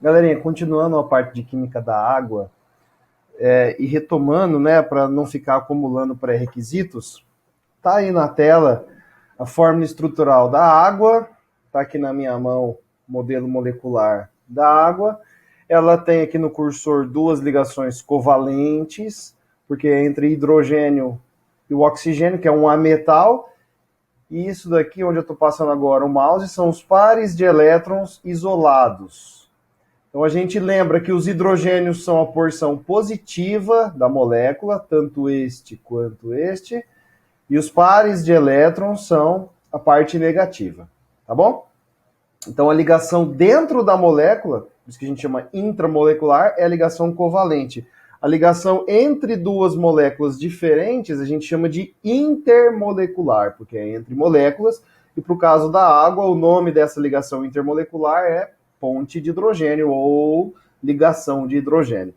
Galerinha, continuando a parte de química da água e retomando, né, para não ficar acumulando pré-requisitos, tá aí na tela a fórmula estrutural da água, tá aqui na minha mão o modelo molecular da água. Ela tem aqui no cursor duas ligações covalentes, porque é entre hidrogênio e o oxigênio, que é um ametal, e isso daqui, onde eu estou passando agora o mouse, são os pares de elétrons isolados. Então a gente lembra que os hidrogênios são a porção positiva da molécula, tanto este quanto este, e os pares de elétrons são a parte negativa, tá bom? Então a ligação dentro da molécula, isso que a gente chama intramolecular, é a ligação covalente. A ligação entre duas moléculas diferentes a gente chama de intermolecular, porque é entre moléculas, e para o caso da água, o nome dessa ligação intermolecular é ponte de hidrogênio ou ligação de hidrogênio.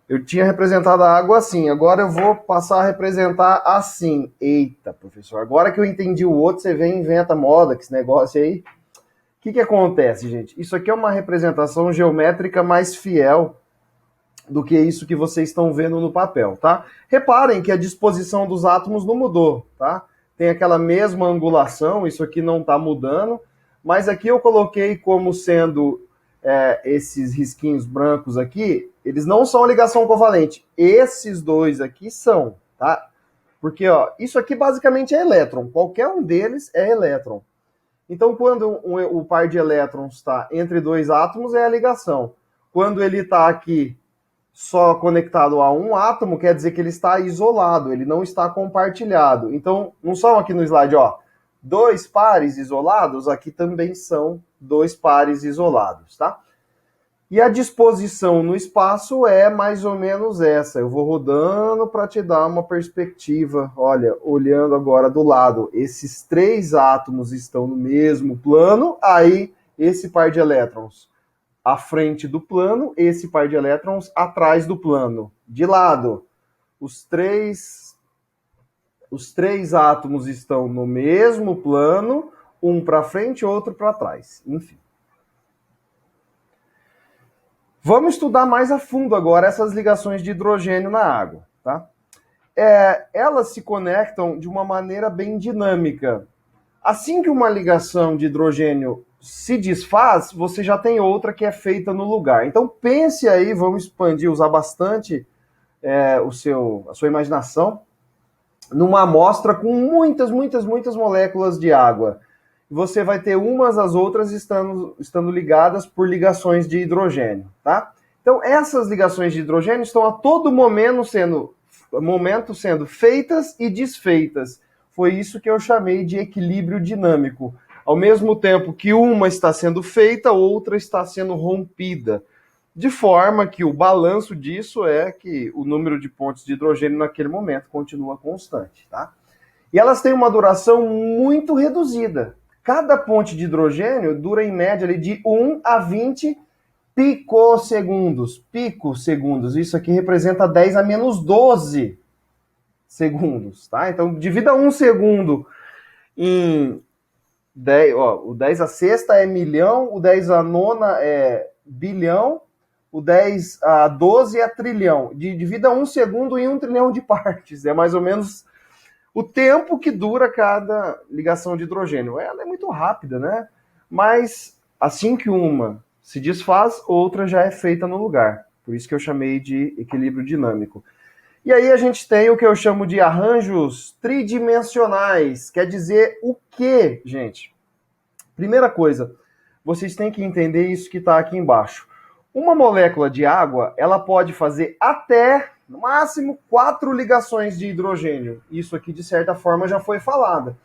Eu tinha representado a água assim, agora eu vou passar a representar assim. Eita, professor, agora que eu entendi o outro, você vem e inventa moda, que esse negócio aí. O que acontece, gente? Isso aqui é uma representação geométrica mais fiel do que isso que vocês estão vendo no papel, tá? Reparem que a disposição dos átomos não mudou, tá? Tem aquela mesma angulação, isso aqui não está mudando, mas aqui eu coloquei como sendo esses risquinhos brancos aqui, eles não são ligação covalente. Esses dois aqui são, tá? Porque, ó, isso aqui basicamente é elétron. Qualquer um deles é elétron. Então, quando o par de elétrons está entre dois átomos, é a ligação. Quando ele está aqui só conectado a um átomo, quer dizer que ele está isolado, ele não está compartilhado. Então, não são aqui no slide, ó, dois pares isolados, aqui também são dois pares isolados, tá? E a disposição no espaço é mais ou menos essa. Eu vou rodando para te dar uma perspectiva. Olha, olhando agora do lado, esses três átomos estão no mesmo plano, aí esse par de elétrons à frente do plano, esse par de elétrons atrás do plano. De lado, os três átomos estão no mesmo plano, um para frente e outro para trás. Enfim. Vamos estudar mais a fundo agora essas ligações de hidrogênio na água, tá? Elas se conectam de uma maneira bem dinâmica. Assim que uma ligação de hidrogênio se desfaz, você já tem outra que é feita no lugar. Então pense aí, vamos expandir, usar bastante a sua imaginação, numa amostra com muitas moléculas de água. Você vai ter umas às outras estando ligadas por ligações de hidrogênio, tá? Então essas ligações de hidrogênio estão a todo momento sendo feitas e desfeitas. Foi isso que eu chamei de equilíbrio dinâmico. Ao mesmo tempo que uma está sendo feita, outra está sendo rompida. De forma que o balanço disso é que o número de pontos de hidrogênio naquele momento continua constante, tá? E elas têm uma duração muito reduzida. Cada ponte de hidrogênio dura em média de 1 a 20 picosegundos. Picosegundos. Isso aqui representa 10 a menos 12 segundos, tá? Então, divida 1 segundo em 10, ó, o 10 a sexta é milhão, o 10 a nona é bilhão, o 10 a 12 é trilhão. Divida 1 segundo em 1 trilhão de partes. É mais ou menos o tempo que dura cada ligação de hidrogênio. Ela é muito rápida, né? Mas assim que uma se desfaz, outra já é feita no lugar. Por isso que eu chamei de equilíbrio dinâmico. E aí a gente tem o que eu chamo de arranjos tridimensionais. Quer dizer o quê, gente? Primeira coisa, vocês têm que entender isso que está aqui embaixo. Uma molécula de água, ela pode fazer até, no máximo, 4 ligações de hidrogênio. Isso aqui, de certa forma, já foi falado.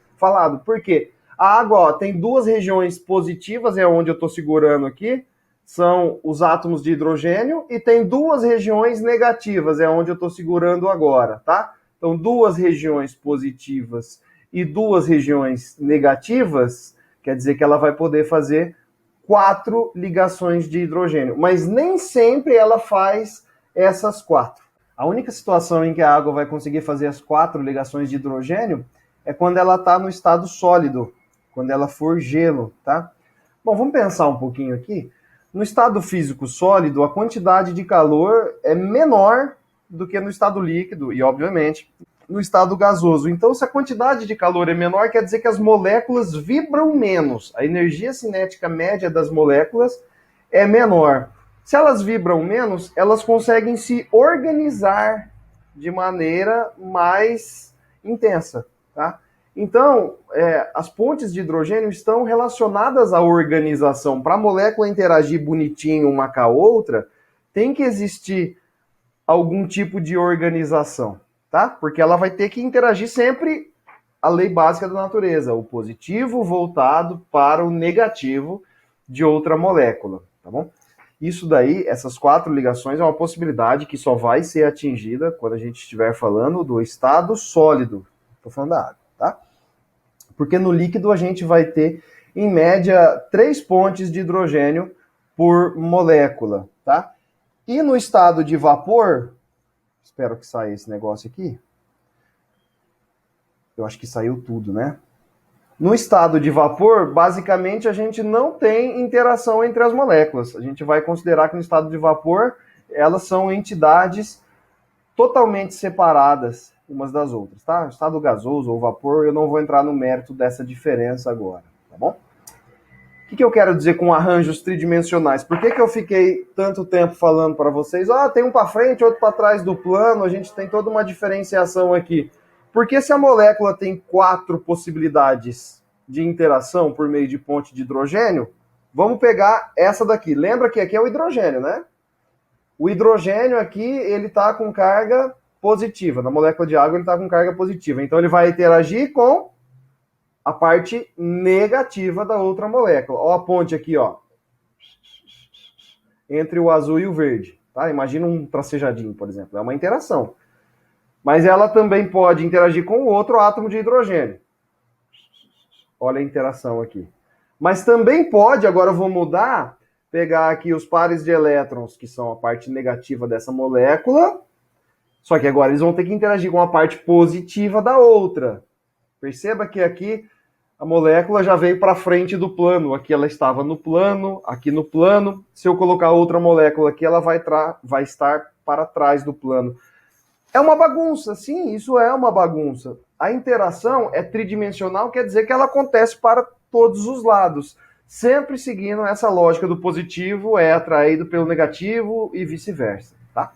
Por quê? A água, ó, tem duas regiões positivas, é onde eu estou segurando aqui, são os átomos de hidrogênio, e tem duas regiões negativas, é onde eu estou segurando agora, tá? Então, duas regiões positivas e duas regiões negativas, quer dizer que ela vai poder fazer 4 ligações de hidrogênio, mas nem sempre ela faz essas 4. A única situação em que a água vai conseguir fazer as 4 ligações de hidrogênio é quando ela está no estado sólido, quando ela for gelo, tá? Bom, vamos pensar um pouquinho aqui. No estado físico sólido, a quantidade de calor é menor do que no estado líquido e, obviamente, no estado gasoso. Então, se a quantidade de calor é menor, quer dizer que as moléculas vibram menos. A energia cinética média das moléculas é menor. Se elas vibram menos, elas conseguem se organizar de maneira mais intensa, tá? Então, as pontes de hidrogênio estão relacionadas à organização. Para a molécula interagir bonitinho uma com a outra, tem que existir algum tipo de organização, tá? Porque ela vai ter que interagir sempre a lei básica da natureza, o positivo voltado para o negativo de outra molécula, tá bom? Isso daí, essas 4 ligações, é uma possibilidade que só vai ser atingida quando a gente estiver falando do estado sólido. Estou falando da água, tá? Porque no líquido a gente vai ter, em média, 3 pontes de hidrogênio por molécula, tá? E no estado de vapor, espero que saia esse negócio aqui. Eu acho que saiu tudo, né? No estado de vapor, basicamente, a gente não tem interação entre as moléculas. A gente vai considerar que no estado de vapor, elas são entidades totalmente separadas umas das outras, tá? Estado gasoso ou vapor, eu não vou entrar no mérito dessa diferença agora, tá bom? O que eu quero dizer com arranjos tridimensionais? Por que eu fiquei tanto tempo falando para vocês? Tem um para frente, outro para trás do plano, a gente tem toda uma diferenciação aqui. Porque se a molécula tem 4 possibilidades de interação por meio de ponte de hidrogênio, vamos pegar essa daqui. Lembra que aqui é o hidrogênio, né? O hidrogênio aqui, ele está com carga positiva. Na molécula de água, ele está com carga positiva. Então, ele vai interagir com a parte negativa da outra molécula. Ó a ponte aqui, ó. Entre o azul e o verde. Tá? Imagina um tracejadinho, por exemplo. É uma interação. Mas ela também pode interagir com o outro átomo de hidrogênio. Olha a interação aqui. Mas também pode, agora eu vou mudar, pegar aqui os pares de elétrons, que são a parte negativa dessa molécula, só que agora eles vão ter que interagir com a parte positiva da outra. Perceba que aqui a molécula já veio para frente do plano. Aqui ela estava no plano, aqui no plano. Se eu colocar outra molécula aqui, ela vai estar para trás do plano. É uma bagunça, sim, isso é uma bagunça. A interação é tridimensional, quer dizer que ela acontece para todos os lados, sempre seguindo essa lógica do positivo é atraído pelo negativo e vice-versa, tá?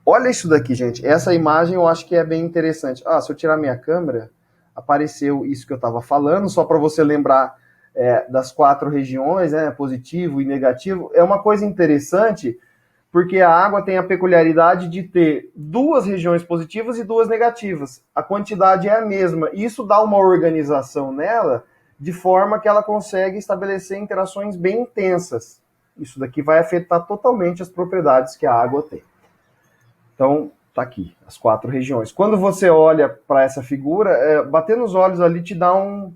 Olha isso daqui, gente. Essa imagem eu acho que é bem interessante. Se eu tirar minha câmera, apareceu isso que eu estava falando, só para você lembrar das 4 regiões, né, positivo e negativo. É uma coisa interessante, porque a água tem a peculiaridade de ter 2 regiões positivas e 2 negativas. A quantidade é a mesma. E isso dá uma organização nela, de forma que ela consegue estabelecer interações bem intensas. Isso daqui vai afetar totalmente as propriedades que a água tem. Então, tá aqui, as 4 regiões. Quando você olha para essa figura, bater nos olhos ali te dá um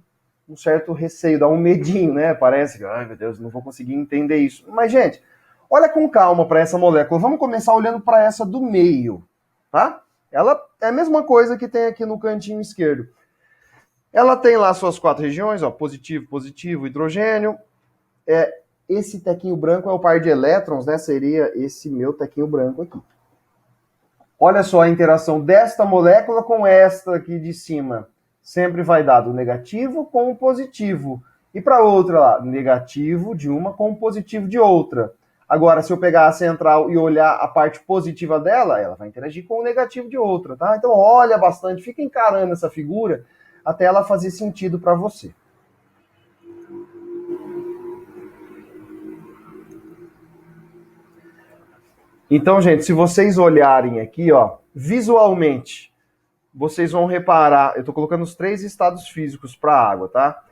certo receio, dá um medinho, né? Parece que, ai meu Deus, não vou conseguir entender isso. Mas, gente, olha com calma para essa molécula. Vamos começar olhando para essa do meio, tá? Ela é a mesma coisa que tem aqui no cantinho esquerdo. Ela tem lá suas 4 regiões, ó, positivo, positivo, hidrogênio. Esse tequinho branco é o par de elétrons, né? Seria esse meu tequinho branco aqui. Olha só a interação desta molécula com esta aqui de cima. Sempre vai dar do negativo com o positivo. E para outra lá, negativo de uma com o positivo de outra. Agora, se eu pegar a central e olhar a parte positiva dela, ela vai interagir com o negativo de outra, tá? Então olha bastante, fica encarando essa figura até ela fazer sentido para você. Então, gente, se vocês olharem aqui, ó, visualmente, vocês vão reparar, eu estou colocando os 3 estados físicos para a água, tá?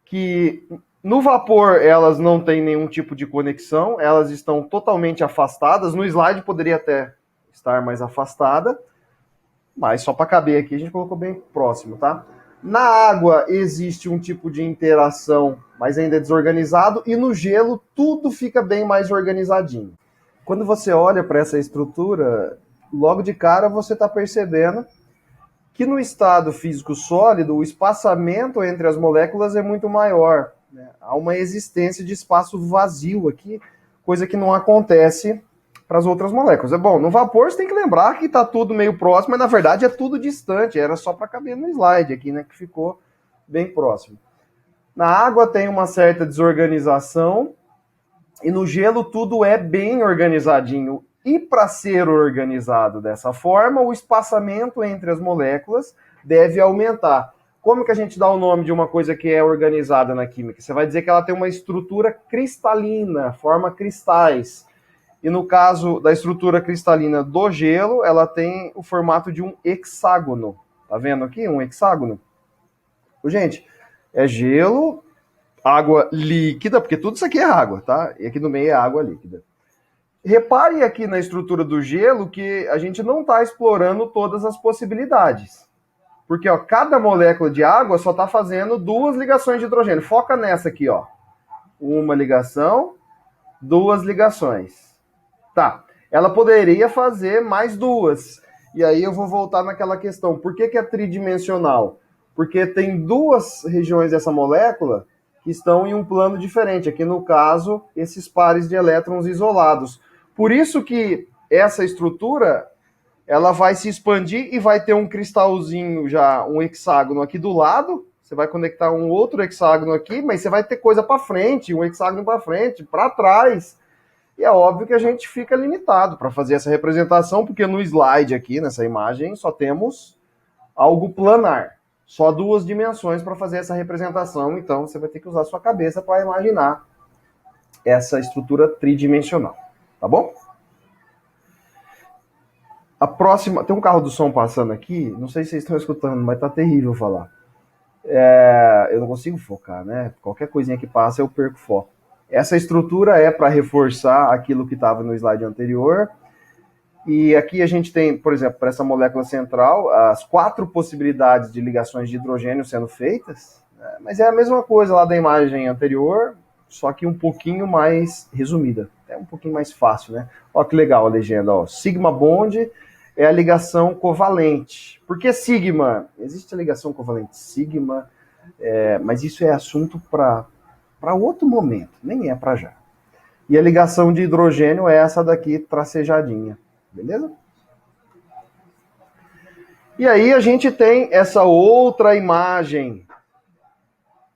Que no vapor elas não têm nenhum tipo de conexão, elas estão totalmente afastadas. No slide poderia até estar mais afastada, mas só para caber aqui a gente colocou bem próximo, tá? Na água existe um tipo de interação, mas ainda é desorganizado, e no gelo tudo fica bem mais organizadinho. Quando você olha para essa estrutura, logo de cara você está percebendo que no estado físico sólido, o espaçamento entre as moléculas é muito maior, né? Há uma existência de espaço vazio aqui, coisa que não acontece para as outras moléculas. É bom, no vapor você tem que lembrar que está tudo meio próximo, mas na verdade é tudo distante, era só para caber no slide aqui, né, que ficou bem próximo. Na água tem uma certa desorganização, e no gelo tudo é bem organizadinho. E para ser organizado dessa forma, o espaçamento entre as moléculas deve aumentar. Como que a gente dá o nome de uma coisa que é organizada na química? Você vai dizer que ela tem uma estrutura cristalina, forma cristais. E no caso da estrutura cristalina do gelo, ela tem o formato de um hexágono. Tá vendo aqui? Um hexágono. Gente, é gelo, água líquida, porque tudo isso aqui é água, tá? E aqui no meio é água líquida. Repare aqui na estrutura do gelo que a gente não está explorando todas as possibilidades. Porque ó, cada molécula de água só está fazendo 2 ligações de hidrogênio. Foca nessa aqui, ó. 1 ligação, 2 ligações. Tá. Ela poderia fazer mais 2. E aí eu vou voltar naquela questão. Por que é tridimensional? Porque tem 2 regiões dessa molécula que estão em um plano diferente. Aqui no caso, esses pares de elétrons isolados. Por isso que essa estrutura ela vai se expandir e vai ter um cristalzinho já, um hexágono aqui do lado. Você vai conectar um outro hexágono aqui, mas você vai ter coisa para frente, um hexágono para frente, para trás. E é óbvio que a gente fica limitado para fazer essa representação, porque no slide aqui, nessa imagem, só temos algo planar. Só 2 dimensões para fazer essa representação, então você vai ter que usar a sua cabeça para imaginar essa estrutura tridimensional. Tá bom? A próxima... Tem um carro do som passando aqui, não sei se vocês estão escutando, mas tá terrível falar. Eu não consigo focar, né? Qualquer coisinha que passa eu perco foco. Essa estrutura é para reforçar aquilo que estava no slide anterior. E aqui a gente tem, por exemplo, para essa molécula central, as 4 possibilidades de ligações de hidrogênio sendo feitas, né? Mas é a mesma coisa lá da imagem anterior, só que um pouquinho mais resumida. É um pouquinho mais fácil, né? Olha que legal a legenda, ó. Sigma bond é a ligação covalente. Por que sigma? Existe a ligação covalente sigma, mas isso é assunto para outro momento, nem é para já. E a ligação de hidrogênio é essa daqui, tracejadinha. Beleza? E aí a gente tem essa outra imagem.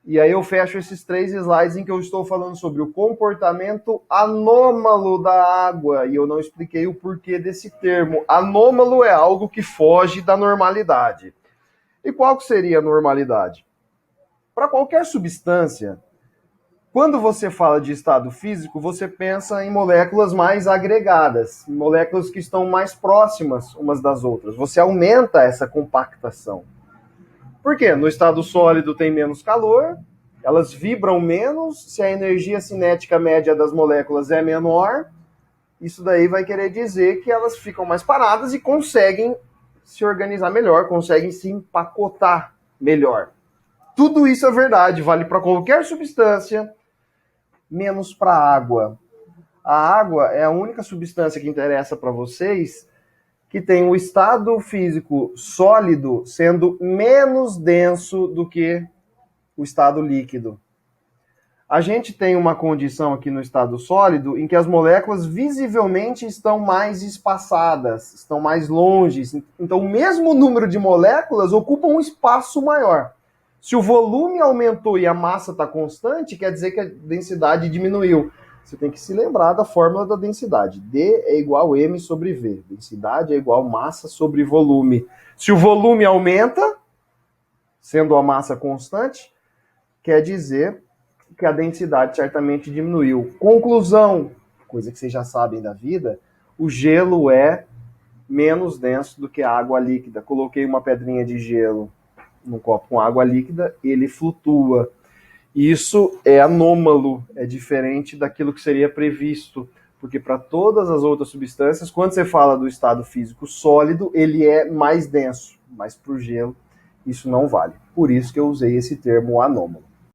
E aí eu fecho esses 3 slides em que eu estou falando sobre o comportamento anômalo da água. E eu não expliquei o porquê desse termo. Anômalo é algo que foge da normalidade. E qual que seria a normalidade? Para qualquer substância, quando você fala de estado físico, você pensa em moléculas mais agregadas, moléculas que estão mais próximas umas das outras. Você aumenta essa compactação. Por quê? No estado sólido tem menos calor, elas vibram menos, se a energia cinética média das moléculas é menor, isso daí vai querer dizer que elas ficam mais paradas e conseguem se organizar melhor, conseguem se empacotar melhor. Tudo isso é verdade, vale para qualquer substância, menos para a água. A água é a única substância que interessa para vocês que tem o estado físico sólido sendo menos denso do que o estado líquido. A gente tem uma condição aqui no estado sólido em que as moléculas visivelmente estão mais espaçadas, estão mais longe. Então, o mesmo número de moléculas ocupa um espaço maior. Se o volume aumentou e a massa está constante, quer dizer que a densidade diminuiu. Você tem que se lembrar da fórmula da densidade. D é igual a M sobre V. Densidade é igual a massa sobre volume. Se o volume aumenta, sendo a massa constante, quer dizer que a densidade certamente diminuiu. Conclusão, coisa que vocês já sabem da vida, o gelo é menos denso do que a água líquida. Coloquei uma pedrinha de gelo num copo com água líquida, ele flutua. Isso é anômalo, é diferente daquilo que seria previsto, porque para todas as outras substâncias, quando você fala do estado físico sólido, ele é mais denso, mas para o gelo isso não vale. Por isso que eu usei esse termo anômalo.